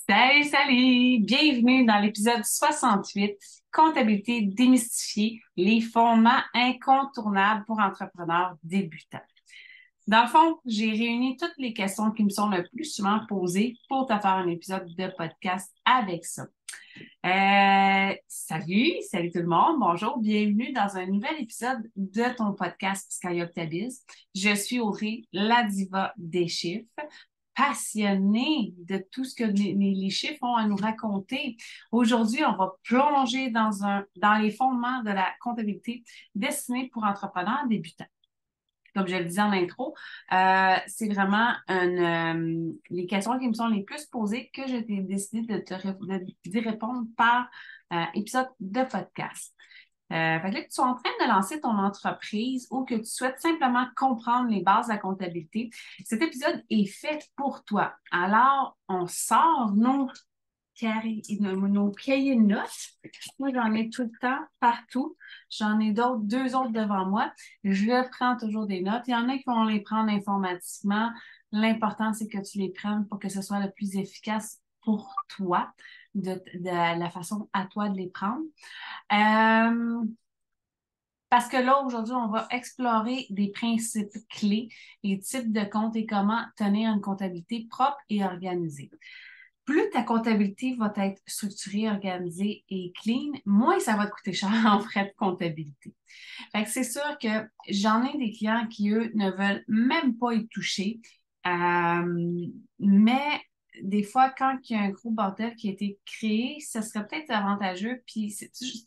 Salut, salut! Bienvenue dans l'épisode 68, Comptabilité démystifiée, les fondements incontournables pour entrepreneurs débutants. Dans le fond, j'ai réuni toutes les questions qui me sont le plus souvent posées pour te faire un épisode de podcast avec ça. Salut tout le monde, bonjour, bienvenue dans un nouvel épisode de ton podcast Skyoctabiz. Je suis Audrey, la diva des chiffres, passionnée de tout ce que les chiffres ont à nous raconter. Aujourd'hui, on va plonger dans les fondements de la comptabilité destinée pour entrepreneurs débutants. Comme je le disais en intro, c'est vraiment les questions qui me sont les plus posées que j'ai décidé d'y répondre par épisode de podcast. Fait que là, que tu sois en train de lancer ton entreprise ou que tu souhaites simplement comprendre les bases de la comptabilité, cet épisode est fait pour toi. Alors, on sort nos cahiers de notes. Moi, j'en ai tout le temps, partout. J'en ai deux autres devant moi. Je prends toujours des notes. Il y en a qui vont les prendre informatiquement. L'important, c'est que tu les prennes pour que ce soit le plus efficace pour toi, de la façon à toi de les prendre. Parce que là, aujourd'hui, on va explorer des principes clés, les types de comptes et comment tenir une comptabilité propre et organisée. Plus ta comptabilité va être structurée, organisée et clean, moins ça va te coûter cher en frais de comptabilité. Fait que c'est sûr que j'en ai des clients qui, eux, ne veulent même pas y toucher. Mais des fois, quand il y a un gros bordel qui a été créé, ça serait peut-être avantageux. Puis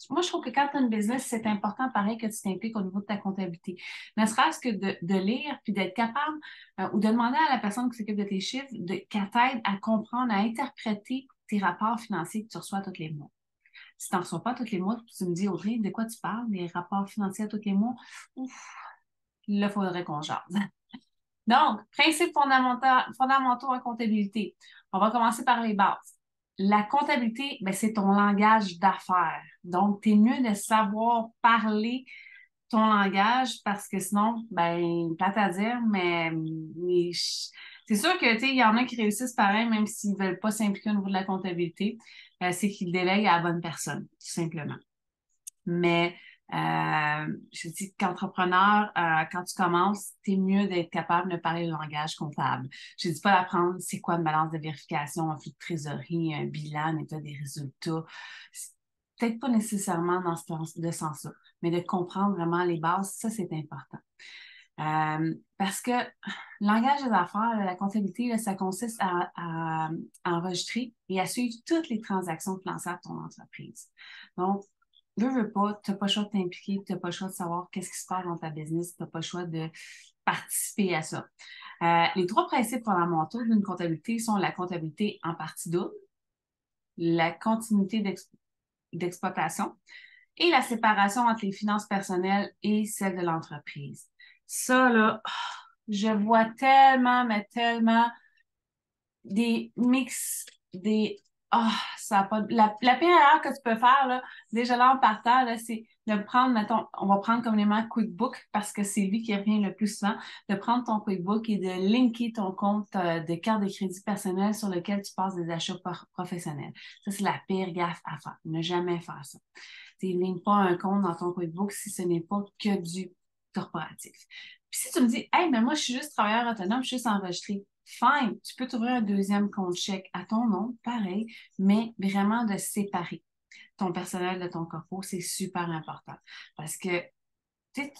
moi, je trouve que quand tu as une business, c'est important, pareil, que tu t'impliques au niveau de ta comptabilité. Ne serait-ce que de lire, puis d'être capable ou de demander à la personne qui s'occupe de tes chiffres qu'elle t'aide à comprendre, à interpréter tes rapports financiers que tu reçois tous les mois. Si tu n'en reçois pas tous les mois, tu me dis, Audrey, de quoi tu parles, des rapports financiers tous les mois? Ouf, là, il faudrait qu'on jase. Donc, principes fondamentaux en comptabilité. On va commencer par les bases. La comptabilité, ben, c'est ton langage d'affaires. Donc, tu es mieux de savoir parler ton langage parce que sinon, ben, plate à dire, mais c'est sûr que, tu sais, il y en a qui réussissent pareil, même s'ils ne veulent pas s'impliquer au niveau de la comptabilité, c'est qu'ils délèguent à la bonne personne, tout simplement. Mais je dis qu'entrepreneur, quand tu commences, tu es mieux d'être capable de parler le langage comptable. Je ne dis pas d'apprendre c'est quoi une balance de vérification, un flux de trésorerie, un bilan, un état des résultats. Peut-être pas nécessairement dans ce sens-là, mais de comprendre vraiment les bases, ça, c'est important. Parce que le langage des affaires, la comptabilité, là, ça consiste à enregistrer et à suivre toutes les transactions financières de ton entreprise. Donc, veux pas, tu n'as pas le choix de t'impliquer, tu n'as pas le choix de savoir qu'est-ce qui se passe dans ta business, tu n'as pas le choix de participer à ça. Les trois principes fondamentaux d'une comptabilité sont la comptabilité en partie double, la continuité d'exploitation et la séparation entre les finances personnelles et celles de l'entreprise. Ça, là, je vois tellement, mais tellement des mix, ça a pas. La pire erreur que tu peux faire, là, déjà là en partant, là, c'est de prendre, mettons, on va prendre communément QuickBook parce que c'est lui qui revient le plus souvent, de prendre ton QuickBook et de linker ton compte de carte de crédit personnel sur lequel tu passes des achats professionnels. Ça, c'est la pire gaffe à faire. Ne jamais faire ça. Tu ne lignes pas un compte dans ton QuickBook si ce n'est pas que du corporatif. Puis si tu me dis, hey, mais moi, je suis juste travailleur autonome, je suis juste enregistré. Fine, tu peux t'ouvrir un deuxième compte chèque à ton nom, pareil, mais vraiment de séparer ton personnel de ton corpo, c'est super important. Parce que tu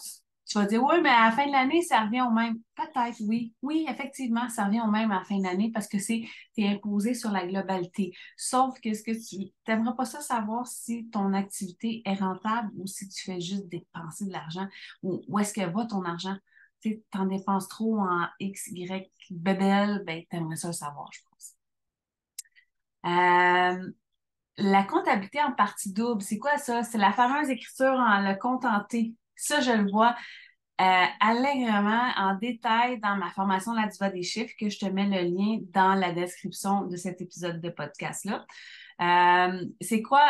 vas dire, oui, mais à la fin de l'année, ça revient au même. Peut-être, oui. Oui, effectivement, ça revient au même à la fin de l'année parce que t'es imposé sur la globalité. Sauf que ce que tu n'aimerais pas ça savoir si ton activité est rentable ou si tu fais juste dépenser de l'argent ou où est-ce que va ton argent. Tu en dépenses trop en X, Y, bébelle, ben, tu aimerais ça le savoir, je pense. La comptabilité en partie double, c'est quoi ça? C'est la fameuse écriture en le compte en T. Ça, je le vois allègrement en détail dans ma formation La Diva des chiffres, que je te mets le lien dans la description de cet épisode de podcast-là. C'est quoi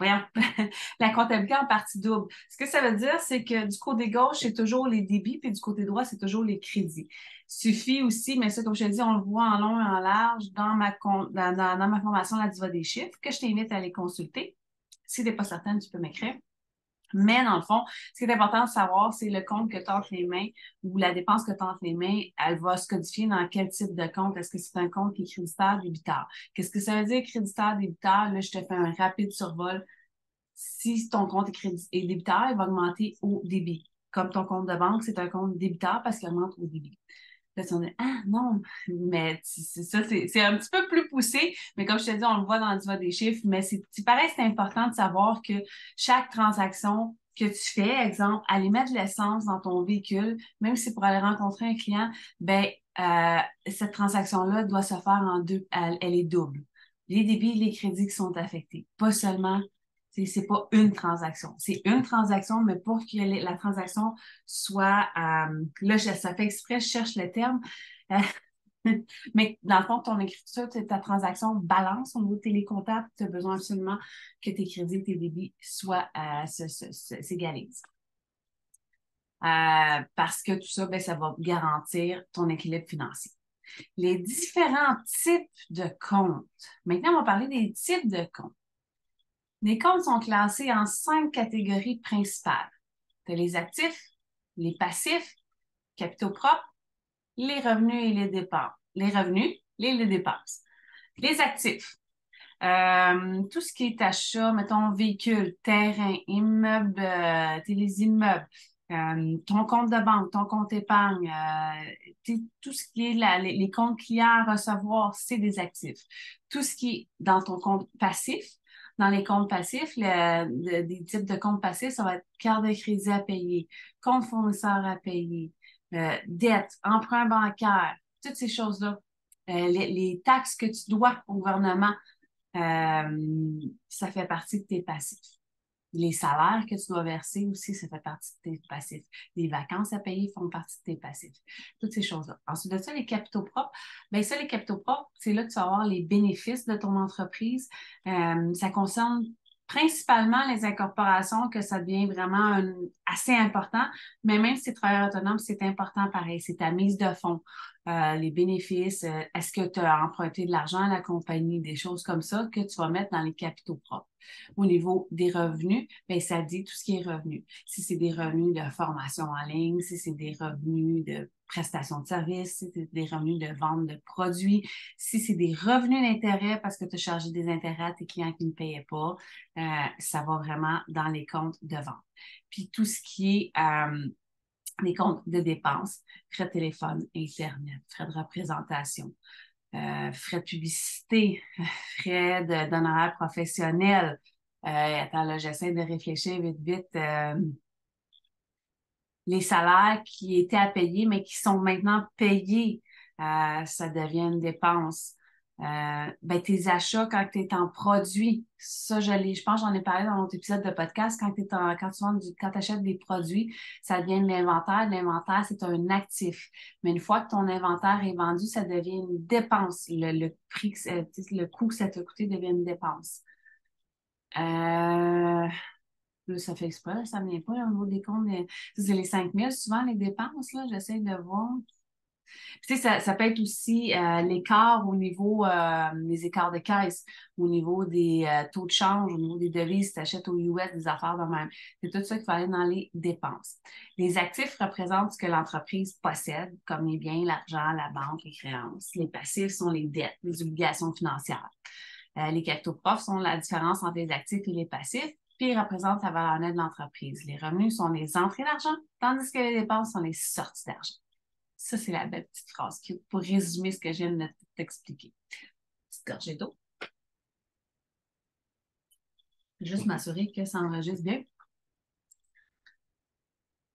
voyons, la comptabilité en partie double. Ce que ça veut dire, c'est que du côté gauche, c'est toujours les débits, puis du côté droit, c'est toujours les crédits. Suffit aussi, mais ça, comme je te dis, on le voit en long et en large dans ma formation La Diva des chiffres, que je t'invite à aller consulter. Si tu n'es pas certaine, tu peux m'écrire. Mais dans le fond, ce qui est important de savoir, c'est le compte que tu as entre les mains ou la dépense que tu as entre les mains, elle va se codifier dans quel type de compte. Est-ce que c'est un compte qui est créditaire, débiteur? Qu'est-ce que ça veut dire créditaire, débiteur? Là, je te fais un rapide survol. Si ton compte est débiteur, il va augmenter au débit. Comme ton compte de banque, c'est un compte débiteur parce qu'il augmente au débit. Là, tu vas dire, ah non, mais c'est ça, c'est un petit peu plus poussé, mais comme je te dis, on le voit dans le diva des chiffres, mais c'est pareil, c'est important de savoir que chaque transaction que tu fais, exemple, aller mettre de l'essence dans ton véhicule, même si c'est pour aller rencontrer un client, ben cette transaction-là doit se faire en deux, elle est double. Les débits et les crédits qui sont affectés, pas seulement c'est pas une transaction. C'est une transaction, mais pour que la transaction soit, là, ça fait exprès, je cherche le terme, euh, mais dans le fond, ton écriture, ta transaction balance au niveau de tes comptables, tu as besoin absolument que tes crédits et tes débits soient s'égalisent. Parce que tout ça, ben, ça va garantir ton équilibre financier. Les différents types de comptes. Maintenant, on va parler des types de comptes. Les comptes sont classés en 5 catégories principales. Tu as les actifs, les passifs, capitaux propres, les revenus et les dépenses. Les revenus, les dépenses. Les actifs, tout ce qui est achat, mettons, véhicule, terrain, immeuble, les immeubles, ton compte de banque, ton compte épargne, tout ce qui est les comptes clients à recevoir, c'est des actifs. Tout ce qui est dans ton compte passif, dans les comptes passifs, des types de comptes passifs, ça va être carte de crédit à payer, compte fournisseur à payer, dette, emprunt bancaire, toutes ces choses-là. Les taxes que tu dois au gouvernement, ça fait partie de tes passifs. Les salaires que tu dois verser aussi, ça fait partie de tes passifs. Les vacances à payer font partie de tes passifs. Toutes ces choses-là. Ensuite de ça, les capitaux propres. Bien, ça, les capitaux propres, c'est là que tu vas avoir les bénéfices de ton entreprise. Ça concerne principalement les incorporations que ça devient vraiment assez important, mais même si tu es travailleur autonome, c'est important pareil. C'est ta mise de fonds, les bénéfices, est-ce que tu as emprunté de l'argent à la compagnie, des choses comme ça que tu vas mettre dans les capitaux propres. Au niveau des revenus, bien, ça dit tout ce qui est revenu. Si c'est des revenus de formation en ligne, si c'est des revenus de prestation de services, si c'est des revenus de vente de produits, si c'est des revenus d'intérêt parce que tu as chargé des intérêts à tes clients qui ne payaient pas, ça va vraiment dans les comptes de vente. Puis tout ce qui est les comptes de dépenses, frais de téléphone, Internet, frais de représentation, frais de publicité, frais d'honoraires professionnels. Attends, là, j'essaie de réfléchir vite, vite. Les salaires qui étaient à payer, mais qui sont maintenant payés, ça devient une dépense. Ben, tes achats quand tu es en produit, ça, je pense, j'en ai parlé dans notre épisode de podcast, quand tu achètes des produits, ça devient de l'inventaire. L'inventaire, c'est un actif. Mais une fois que ton inventaire est vendu, ça devient une dépense. Le prix, le coût que ça t'a coûté devient une dépense. Là, ça fait exprès, là, ça ne vient pas là, au niveau des comptes. C'est les 5 000, souvent, les dépenses, là, j'essaie de voir. Puis, tu sais, ça peut être aussi l'écart au niveau des écarts de caisse, au niveau des taux de change, au niveau des devises, si tu achètes au US, des affaires de même. C'est tout ça qu'il faut aller dans les dépenses. Les actifs représentent ce que l'entreprise possède, comme les biens, l'argent, la banque, les créances. Les passifs sont les dettes, les obligations financières. Les capitaux profs sont la différence entre les actifs et les passifs, puis ils représentent la valeur nette de l'entreprise. Les revenus sont les entrées d'argent, tandis que les dépenses sont les sorties d'argent. Ça, c'est la belle petite phrase pour résumer ce que je viens de t'expliquer. Petite gorgée d'eau. Juste m'assurer que ça enregistre bien.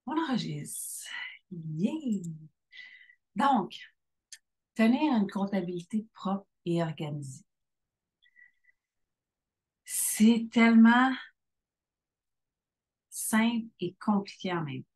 On enregistre. Yeah! Donc, tenir une comptabilité propre et organisée. C'est tellement simple et compliqué en même temps.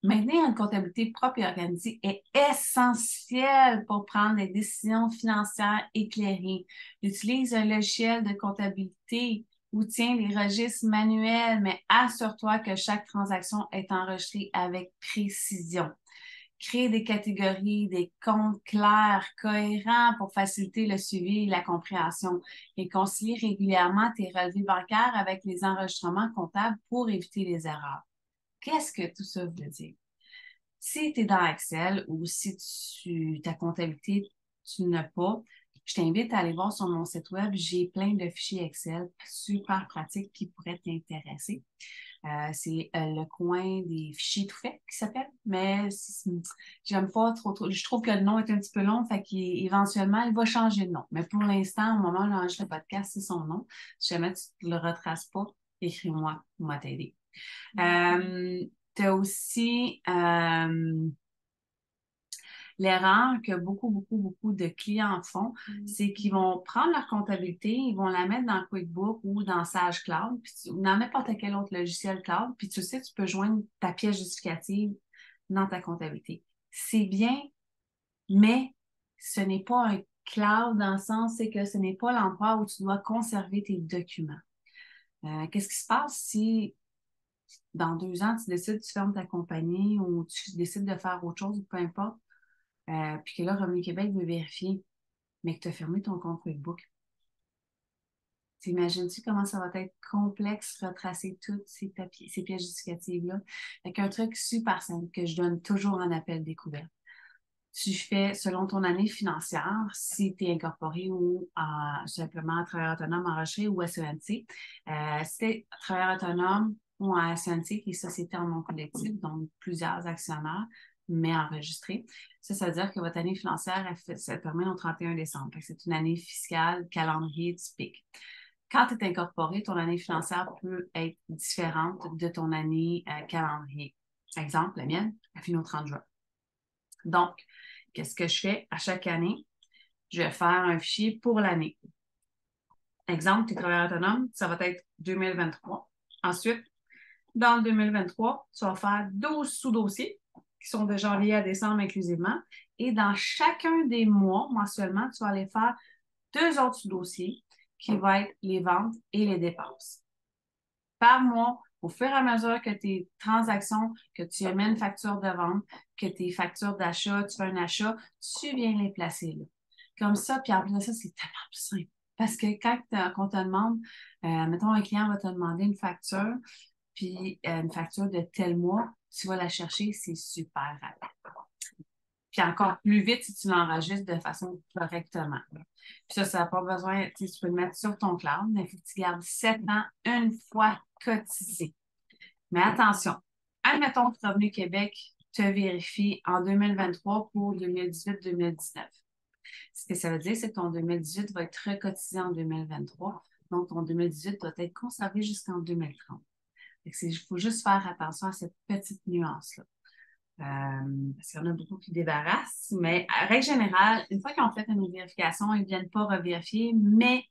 Maintenir une comptabilité propre et organisée est essentiel pour prendre des décisions financières éclairées. Utilise un logiciel de comptabilité ou tiens les registres manuels, mais assure-toi que chaque transaction est enregistrée avec précision. Crée des catégories, des comptes clairs, cohérents pour faciliter le suivi et la compréhension. Et concilie régulièrement tes relevés bancaires avec les enregistrements comptables pour éviter les erreurs. Qu'est-ce que tout ça veut dire? Si tu es dans Excel ou si ta comptabilité, tu n'as pas, je t'invite à aller voir sur mon site web. J'ai plein de fichiers Excel super pratiques qui pourraient t'intéresser. C'est le coin des fichiers tout faits qui s'appelle, mais j'aime pas trop. Je trouve que le nom est un petit peu long, fait qu'éventuellement, il va changer de nom. Mais pour l'instant, au moment où j'enregistre le podcast, c'est son nom. Si jamais tu ne le retraces pas, écris-moi, moi t'aider. Tu as aussi l'erreur que beaucoup de clients font, c'est qu'ils vont prendre leur comptabilité, ils vont la mettre dans QuickBooks ou dans Sage Cloud, ou dans n'importe quel autre logiciel cloud, puis tu sais, tu peux joindre ta pièce justificative dans ta comptabilité. C'est bien, mais ce n'est pas un cloud dans le sens, c'est que ce n'est pas l'endroit où tu dois conserver tes documents. Qu'est-ce qui se passe si dans 2 ans, tu décides, tu fermes ta compagnie ou tu décides de faire autre chose, peu importe, puis que là, Revenu Québec veut vérifier, mais que tu as fermé ton compte QuickBook. T'imagines-tu comment ça va être complexe retracer toutes ces papiers, ces pièces justificatives-là? Avec un truc super simple que je donne toujours en appel découverte. Tu fais selon ton année financière, si tu es incorporé ou simplement travailleur autonome enregistré ou SENC. Si tu es travailleur autonome ou en SENC, qui est société en nom collectif, donc plusieurs actionnaires, mais enregistrés. Ça veut dire que votre année financière, ça termine au 31 décembre. C'est une année fiscale, calendrier typique. Quand tu es incorporé, ton année financière peut être différente de ton année calendrier. Exemple, la mienne, elle finit au 30 juin. Donc, qu'est-ce que je fais à chaque année? Je vais faire un fichier pour l'année. Exemple, tu es travailleur autonome, ça va être 2023. Ensuite, dans le 2023, tu vas faire 12 sous-dossiers qui sont de janvier à décembre inclusivement. Et dans chacun des mois, mensuellement, tu vas aller faire 2 autres sous-dossiers qui vont être les ventes et les dépenses. Par mois, au fur et à mesure que tes transactions, que tu émets une facture de vente, que tes factures d'achat, tu fais un achat, tu viens les placer là. Comme ça, puis en plus de ça, c'est tellement plus simple. Parce que quand on te demande, mettons, un client va te demander une facture, puis une facture de tel mois, tu vas la chercher, c'est super rapide. Puis encore plus vite si tu l'enregistres de façon correctement. Puis ça n'a pas besoin, tu peux le mettre sur ton cloud, mais il faut que tu gardes 7 ans une fois cotisé. Mais attention, admettons que Revenu Québec te vérifie en 2023 pour 2018-2019. Ce que ça veut dire, c'est que ton 2018 va être recotisé en 2023. Donc, ton 2018 doit être conservé jusqu'en 2030. Il faut juste faire attention à cette petite nuance-là. Parce qu'il y en a beaucoup qui débarrassent, mais à règle générale, une fois qu'ils ont fait une vérification, ils ne viennent pas revérifier, mais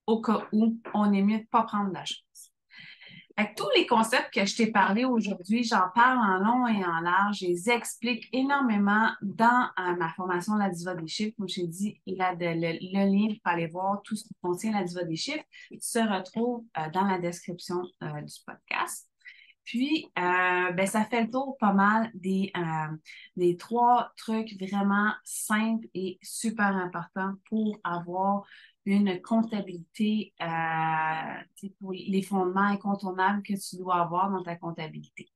au cas où, on est mieux de ne pas prendre la chance. Avec tous les concepts que je t'ai parlé aujourd'hui, j'en parle en long et en large. Je les explique énormément dans ma formation La Diva des chiffres. Comme je t'ai dit, le lien pour aller voir tout ce qui contient La Diva des chiffres se retrouve dans la description du podcast. Puis, ça fait le tour pas mal des 3 trucs vraiment simples et super importants pour avoir une comptabilité, pour les fondements incontournables que tu dois avoir dans ta comptabilité.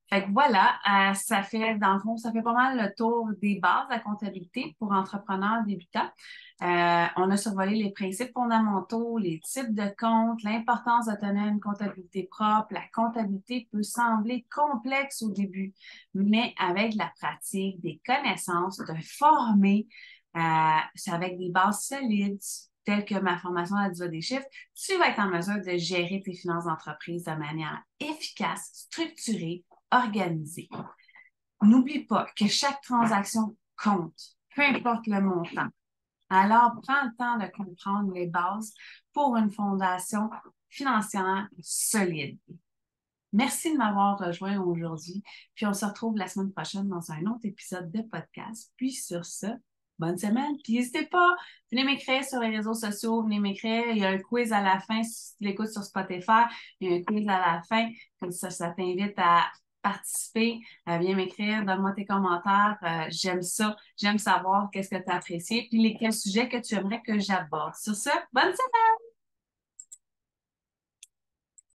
Fait que voilà, dans le fond, ça fait pas mal le tour des bases de la comptabilité pour entrepreneurs débutants. On a survolé les principes fondamentaux, les types de comptes, l'importance de tenir une comptabilité propre. La comptabilité peut sembler complexe au début, mais avec la pratique, des connaissances, de former, avec des bases solides, telles que ma formation à la Diva des chiffres, tu vas être en mesure de gérer tes finances d'entreprise de manière efficace, structurée, organisée. N'oublie pas que chaque transaction compte, peu importe le montant. Alors, prends le temps de comprendre les bases pour une fondation financière solide. Merci de m'avoir rejoint aujourd'hui. Puis on se retrouve la semaine prochaine dans un autre épisode de podcast. Puis sur ce, bonne semaine. Puis n'hésitez pas, venez m'écrire sur les réseaux sociaux, venez m'écrire. Il y a un quiz à la fin si tu l'écoutes sur Spotify. Il y a un quiz à la fin. Comme ça t'invite à participer. Viens m'écrire, donne-moi tes commentaires. J'aime ça. J'aime savoir qu'est-ce que tu as apprécié. Puis quels sujets que tu aimerais que j'aborde. Sur ce, bonne semaine!